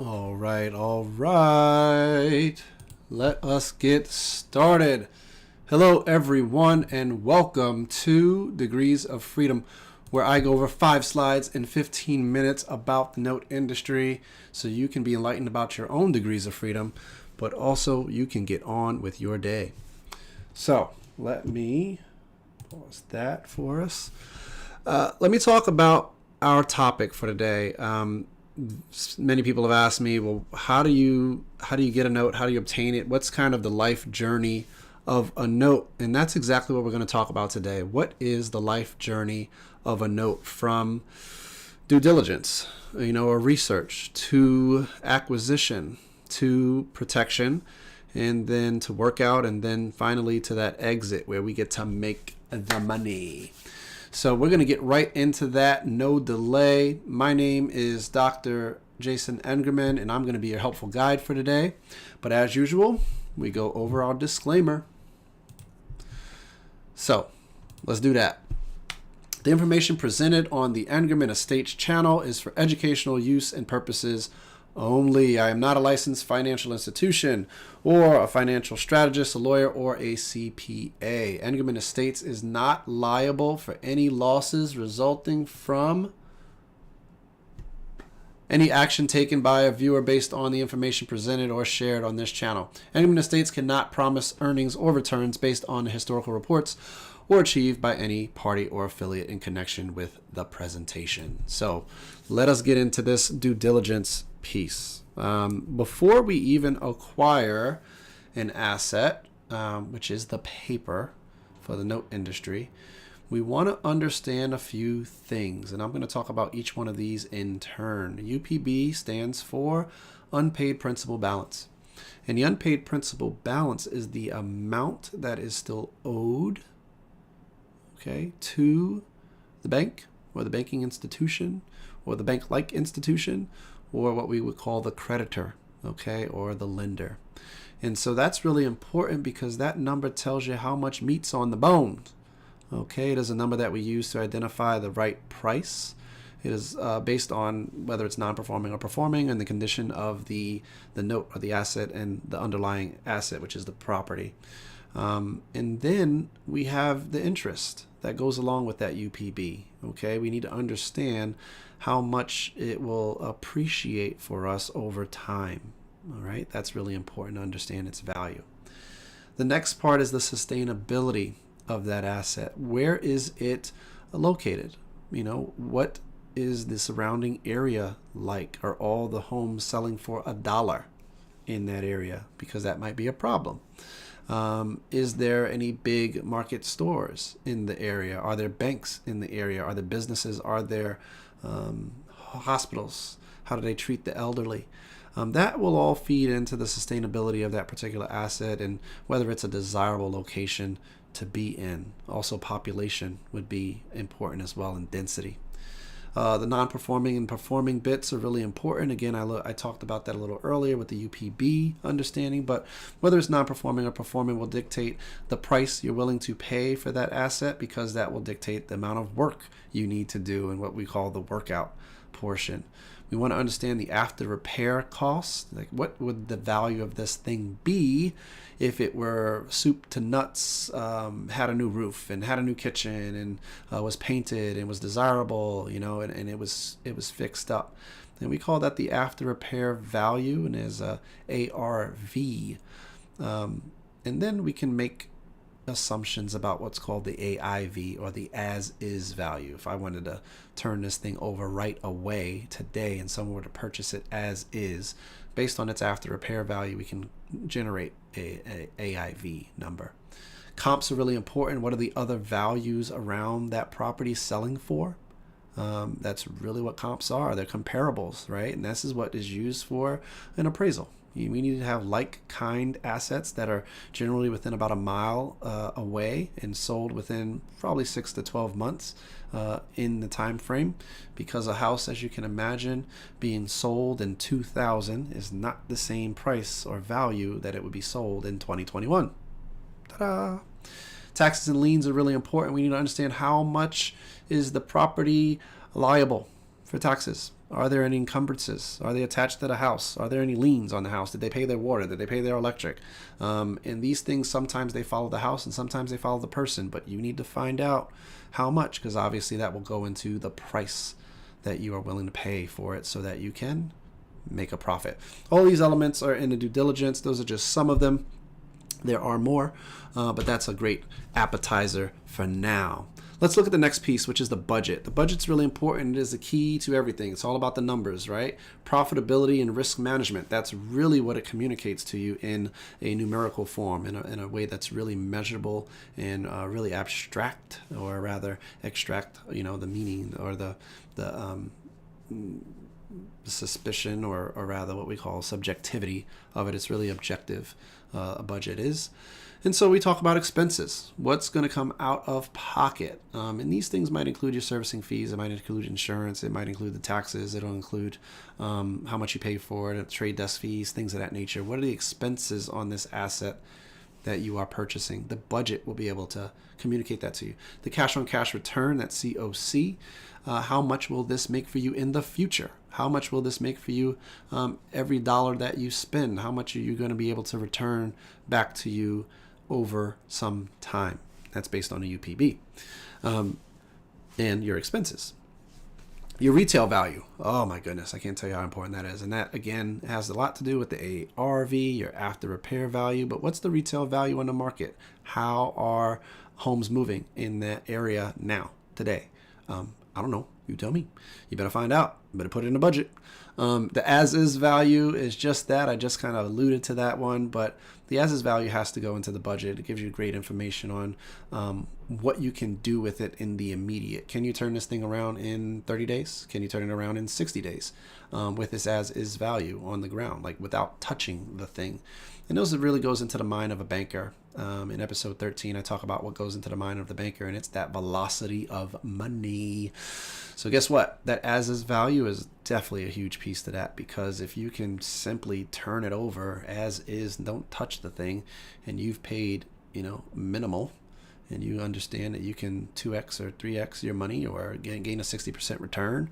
All right, all right. Let us get started. Hello, everyone, and welcome to Degrees of Freedom, where I go over 5 slides in 15 minutes about the note industry so you can be enlightened about your own degrees of freedom, but also you can get on with your day. So let me pause that for us. Let me talk about our topic for today. Many people have asked me, well, how do you get a note? How do you obtain it? What's kind of the life journey of a note? And that's exactly what we're going to talk about today. What is the life journey of a note from due diligence, or research, to acquisition, to protection, and then to workout, and then finally to that exit where we get to make the money. So we're going to get right into that, no delay. My name is Dr. Jason Engerman, and I'm going to be your helpful guide for today. But as usual, we go over our disclaimer. So let's do that. The information presented on the Engerman Estates channel is for educational use and purposes only. I am not a licensed financial institution or a financial strategist, a lawyer, or a CPA. Engerman Estates is not liable for any losses resulting from any action taken by a viewer based on the information presented or shared on this channel. Engerman Estates cannot promise earnings or returns based on historical reports or achieved by any party or affiliate in connection with the presentation. So let us get into this due diligence piece. Before we even acquire an asset, which is the paper for the note industry, we want to understand a few things, and I'm going to talk about each one of these in turn. UPB stands for unpaid principal balance, and the unpaid principal balance is the amount that is still owed, to the bank or the banking institution or the bank-like institution, or what we would call the creditor, or the lender. And so that's really important because that number tells you how much meat's on the bones. It is a number that we use to identify the right price. It is based on whether it's non-performing or performing and the condition of the note or the asset and the underlying asset, which is the property. And then we have the interest that goes along with that UPB. We need to understand how much it will appreciate for us over time. All right, that's really important to understand its value. The next part is the sustainability of that asset. Where is it located? What is the surrounding area like? Are all the homes selling for $1 in that area? Because that might be a problem. Is there any big market stores in the area? Are there banks in the area? Are there businesses? Are there hospitals? How do they treat the elderly? That will all feed into the sustainability of that particular asset and whether it's a desirable location to be in. Also, population would be important as well, and density. The non-performing and performing bits are really important. Again, I talked about that a little earlier with the UPB understanding, but whether it's non-performing or performing will dictate the price you're willing to pay for that asset, because that will dictate the amount of work you need to do and what we call the workout portion. We want to understand the after repair costs. Like, what would the value of this thing be if it were soup to nuts, had a new roof and had a new kitchen and was painted and was desirable, and it was fixed up. And we call that the after repair value, and is a ARV. And then we can make assumptions about what's called the AIV, or the as-is value. If I wanted to turn this thing over right away today and someone were to purchase it as is, based on its after repair value, we can generate a AIV number. Comps are really important. What are the other values around that property selling for? That's really what comps are. They're comparables, right? And this is what is used for an appraisal. We need to have like-kind assets that are generally within about a mile away and sold within probably 6 to 12 months in the time frame, because a house, as you can imagine, being sold in 2000 is not the same price or value that it would be sold in 2021. Ta-da! Taxes and liens are really important. We need to understand how much is the property liable for taxes. Are there any encumbrances? Are they attached to the house? Are there any liens on the house? Did they pay their water? Did they pay their electric? And these things, sometimes they follow the house and sometimes they follow the person, but you need to find out how much, because obviously that will go into the price that you are willing to pay for it so that you can make a profit. All these elements are in the due diligence. Those are just some of them. There are more, but that's a great appetizer for now. Let's look at the next piece, which is the budget. The budget's really important. It is the key to everything. It's all about the numbers, right? Profitability and risk management. That's really what it communicates to you in a numerical form, in a way that's really measurable and really abstract, or rather extract, the meaning or the suspicion, or rather what we call subjectivity of it. It's really objective, a budget is. And so we talk about expenses. What's going to come out of pocket? And these things might include your servicing fees. It might include insurance. It might include the taxes. It'll include how much you pay for it, trade desk fees, things of that nature. What are the expenses on this asset that you are purchasing? The budget will be able to communicate that to you. The cash on cash return, that's COC. How much will this make for you in the future? How much will this make for you every dollar that you spend? How much are you going to be able to return back to you over some time? That's based on a UPB. And your expenses. Your retail value. Oh my goodness, I can't tell you how important that is. And that, again, has a lot to do with the ARV, your after repair value. But what's the retail value on the market? How are homes moving in that area now, today? I don't know. You tell me. You better find out. You better put it in a budget. The as-is value is just that. I just kind of alluded to that one, but the as-is value has to go into the budget. It gives you great information on what you can do with it in the immediate. Can you turn this thing around in 30 days? Can you turn it around in 60 days with this as-is value on the ground, like without touching the thing? And those, it really goes into the mind of a banker. In episode 13, I talk about what goes into the mind of the banker, and it's that velocity of money. So guess what? That as-is value is definitely a huge piece to that, because if you can simply turn it over as is, don't touch the thing, and you've paid, minimal, and you understand that you can 2x or 3x your money, or gain a 60% return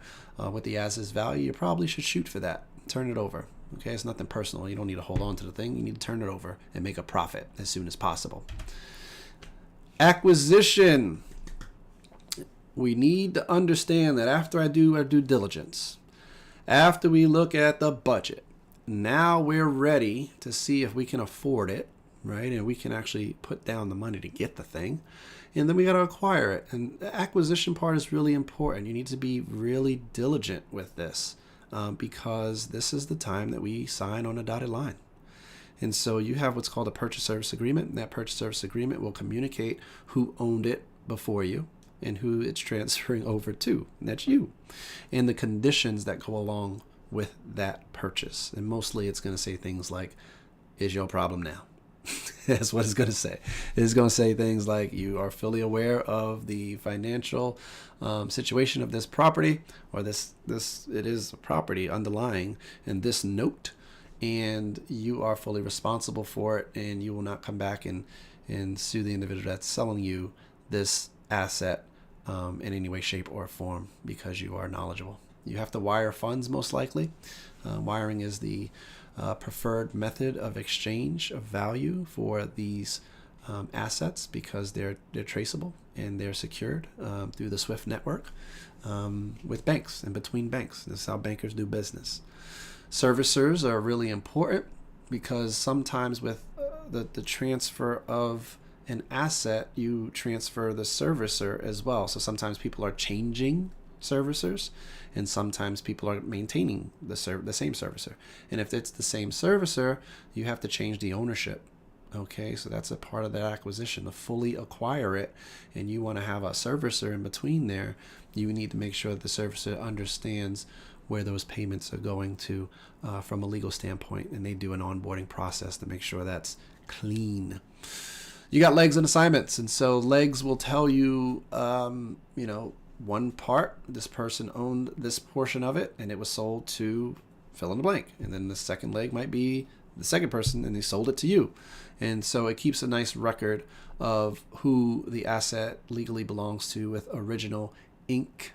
with the as-is value, you probably should shoot for that. Turn it over. Okay, it's nothing personal. You don't need to hold on to the thing. You need to turn it over and make a profit as soon as possible. Acquisition. We need to understand that after I do our due diligence, after we look at the budget, now we're ready to see if we can afford it, right? And we can actually put down the money to get the thing. And then we got to acquire it. And the acquisition part is really important. You need to be really diligent with this. Because this is the time that we sign on a dotted line. And so you have what's called a purchase service agreement, and that purchase service agreement will communicate who owned it before you and who it's transferring over to, and that's you, and the conditions that go along with that purchase. And mostly it's going to say things like, is your problem now? That's what it's going to say. It's going to say things like, you are fully aware of the financial situation of this property, or this it is a property underlying in this note, and you are fully responsible for it, and you will not come back and sue the individual that's selling you this asset in any way, shape, or form, because you are knowledgeable. You have to wire funds, most likely. Wiring is the preferred method of exchange of value for these assets, because they're traceable and they're secured through the SWIFT network with banks and between banks. This is how bankers do business. Servicers are really important, because sometimes with the transfer of an asset, you transfer the servicer as well. So sometimes people are changing servicers, and sometimes people are maintaining the same servicer. And if it's the same servicer, you have to change the ownership. Okay, so that's a part of the acquisition, to fully acquire it, and you want to have a servicer in between there. You need to make sure that the servicer understands where those payments are going to from a legal standpoint, and they do an onboarding process to make sure that's clean. You got legs and assignments, and so legs will tell you, one part, this person owned this portion of it and it was sold to fill in the blank. And then the second leg might be the second person and they sold it to you. And so it keeps a nice record of who the asset legally belongs to with original ink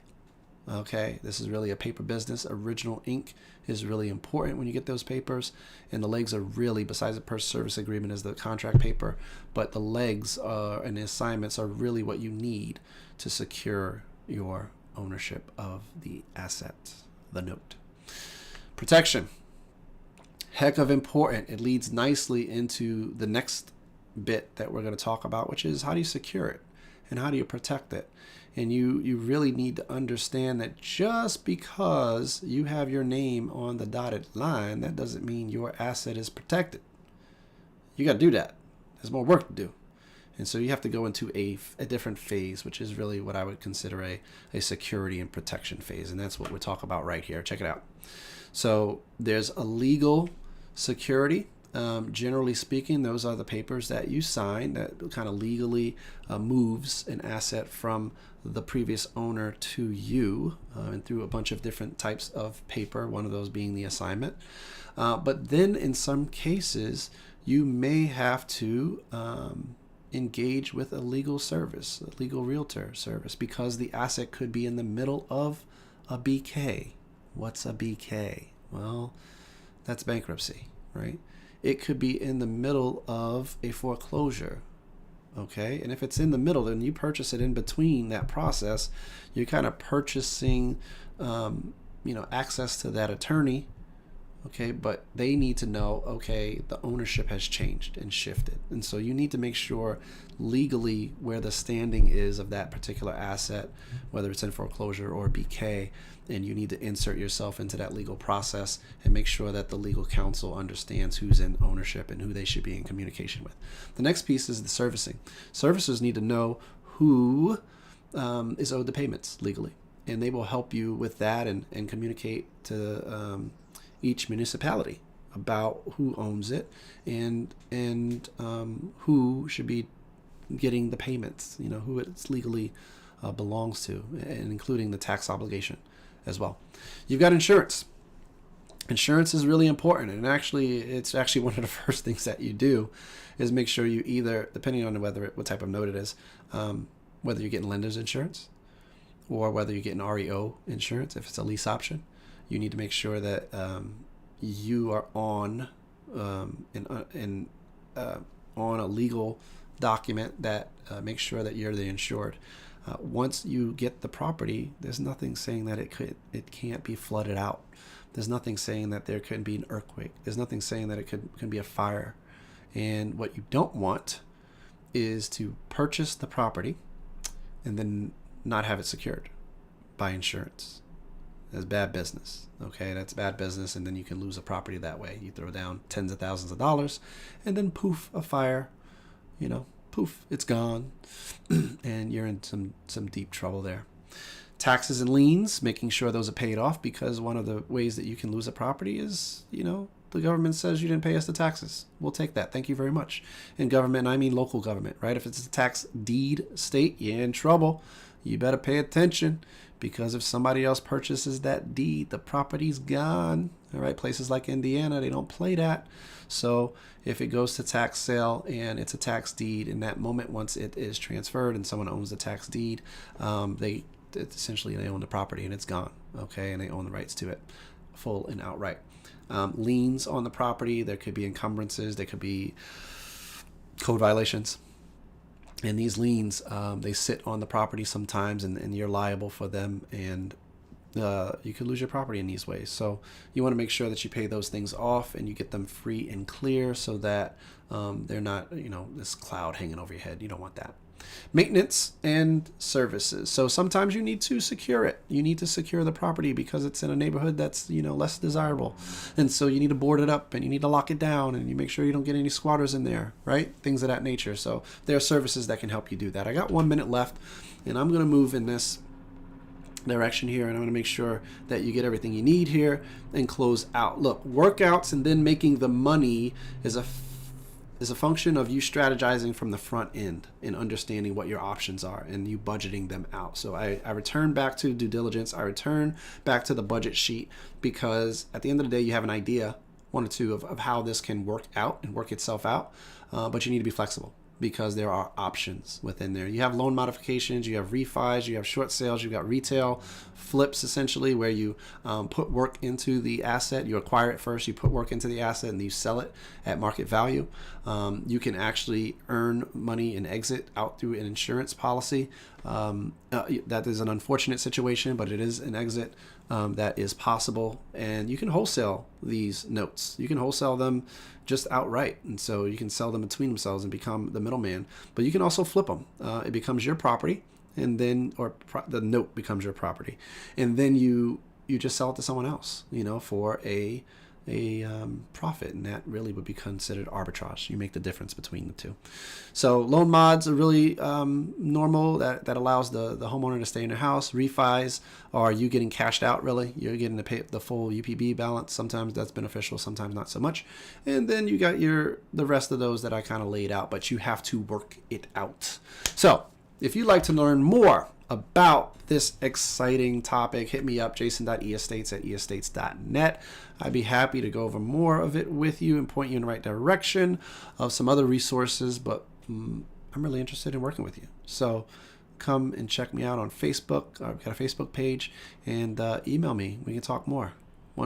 Okay, this is really a paper business. Original ink is really important when you get those papers, and the legs are really, besides the purchase service agreement is the contract paper, but the legs and the assignments are really what you need to secure your ownership of the asset, the note. Protection, heck of important. It leads nicely into the next bit that we're going to talk about, which is how do you secure it and how do you protect it? And you really need to understand that just because you have your name on the dotted line, that doesn't mean your asset is protected. You got to do that. There's more work to do. And so you have to go into a different phase, which is really what I would consider a security and protection phase. And that's what we'll talk about right here. Check it out. So there's a legal security. Generally speaking, those are the papers that you sign that kind of legally moves an asset from the previous owner to you, and through a bunch of different types of paper, one of those being the assignment. But then in some cases, you may have to engage with a legal service, a legal realtor service, because the asset could be in the middle of a BK. What's a BK? Well, that's bankruptcy, right? It could be in the middle of a foreclosure, okay? And if it's in the middle, then you purchase it in between that process. You're kind of purchasing, access to that attorney, okay? But they need to know, okay, the ownership has changed and shifted. And so you need to make sure legally where the standing is of that particular asset, whether it's in foreclosure or BK, and you need to insert yourself into that legal process and make sure that the legal counsel understands who's in ownership and who they should be in communication with. The next piece is the servicing. Servicers need to know who is owed the payments legally, and they will help you with that and communicate to each municipality about who owns it and who should be getting the payments, who it's legally belongs to, and including the tax obligation as well. You've got insurance. Insurance is really important, and it's actually one of the first things that you do is make sure you either, depending on what type of note it is, whether you're getting lender's insurance or whether you're getting REO insurance, if it's a lease option, you need to make sure that you are on a legal document that makes sure that you're the insured. Once you get the property, there's nothing saying that it can't be flooded out. There's nothing saying that there couldn't be an earthquake. There's nothing saying that it could be a fire. And what you don't want is to purchase the property and then not have it secured by insurance. That's bad business. Okay, that's bad business, and then you can lose a property that way. You throw down tens of thousands of dollars, and then poof, a fire. Poof, it's gone, and you're in some deep trouble there. Taxes and liens, making sure those are paid off, because one of the ways that you can lose a property is, the government says you didn't pay us the taxes. We'll take that. Thank you very much. In government, I mean local government, right? If it's a tax deed state, you're in trouble. You better pay attention, because if somebody else purchases that deed, the property's gone. All right, places like Indiana, they don't play that. So if it goes to tax sale and it's a tax deed, in that moment, once it is transferred and someone owns the tax deed, they own the property and it's gone. Okay, and they own the rights to it, full and outright. Liens on the property, there could be encumbrances, there could be code violations. And these liens, they sit on the property sometimes, and you're liable for them, and you could lose your property in these ways. So you want to make sure that you pay those things off and you get them free and clear, so that they're not, this cloud hanging over your head. You don't want that. Maintenance and services. So sometimes you need to secure it. You need to secure the property because it's in a neighborhood that's, less desirable. And so you need to board it up and you need to lock it down, and you make sure you don't get any squatters in there, right? Things of that nature. So there are services that can help you do that. I got 1 minute left, and I'm going to move in this direction here, and I'm going to make sure that you get everything you need here and close out. Look, workouts and then making the money is a function of you strategizing from the front end and understanding what your options are and you budgeting them out. So I return back to due diligence. I return back to the budget sheet, because at the end of the day, you have an idea, one or two, of how this can work out and work itself out. But you need to be flexible. because there are options within there. You have loan modifications, you have refis, you have short sales, you've got retail flips, essentially, where you put work into the asset. You acquire it first, you put work into the asset, and you sell it at market value. You can actually earn money and exit out through an insurance policy. That is an unfortunate situation, but it is an exit that is possible. And you can wholesale these notes. You can wholesale them just outright. And so you can sell them between themselves and become the middleman. But you can also flip them. It becomes your property, and then, the note becomes your property. And then you just sell it to someone else, for a profit, and that really would be considered arbitrage. You make the difference between the two. So loan mods are really normal. That allows the homeowner to stay in their house. Refis are you getting cashed out, really. You're getting to pay the full UPB balance. Sometimes that's beneficial, sometimes not so much. And then you got the rest of those that I kind of laid out, but you have to work it out. So if you'd like to learn more about this exciting topic, hit me up, jason.eestates@eestates.net. I'd be happy to go over more of it with you and point you in the right direction of some other resources, but I'm really interested in working with you. So come and check me out on Facebook. I've got a Facebook page, and email me. We can talk more.